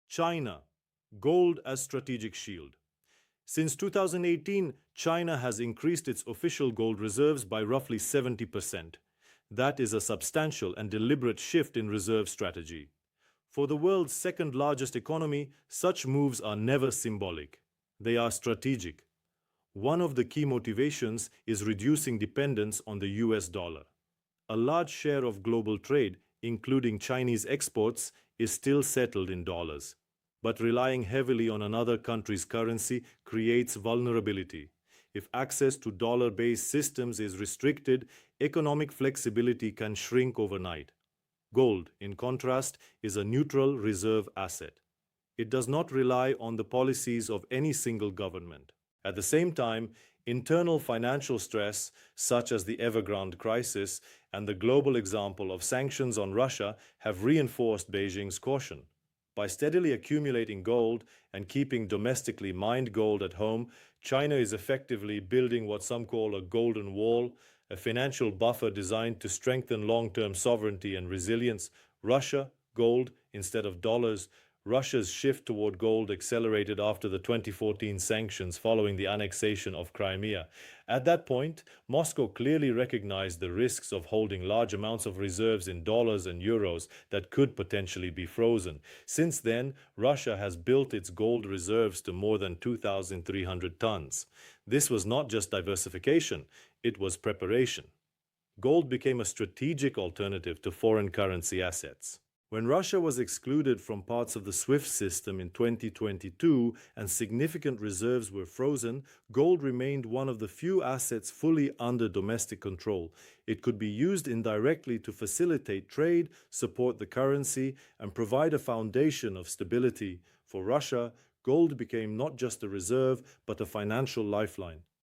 China, gold as strategic shield. Since 2018, China has increased its official gold reserves by roughly 70%. That is a substantial and deliberate shift in reserve strategy. For the world's second largest economy, such moves are never symbolic. They are strategic. One of the key motivations is reducing dependence on the US dollar. A large share of global trade, including Chinese exports, is still settled in dollars. But relying heavily on another country's currency creates vulnerability. If access to dollar-based systems is restricted, economic flexibility can shrink overnight. Gold, in contrast, is a neutral reserve asset. It does not rely on the policies of any single government. At the same time, internal financial stress, such as the Evergrande crisis and the global example of sanctions on Russia, have reinforced Beijing's caution. By steadily accumulating gold and keeping domestically mined gold at home, China is effectively building what some call a golden wall, a financial buffer designed to strengthen long-term sovereignty and resilience. Russia, gold instead of dollars. Russia's shift toward gold accelerated after the 2014 sanctions following the annexation of Crimea. At that point, Moscow clearly recognized the risks of holding large amounts of reserves in dollars and euros that could potentially be frozen. Since then, Russia has built its gold reserves to more than 2,300 tons. This was not just diversification, it was preparation. Gold became a strategic alternative to foreign currency assets. When Russia was excluded from parts of the SWIFT system in 2022 and significant reserves were frozen, gold remained one of the few assets fully under domestic control. It could be used indirectly to facilitate trade, support the currency, and provide a foundation of stability. For Russia, gold became not just a reserve, but a financial lifeline.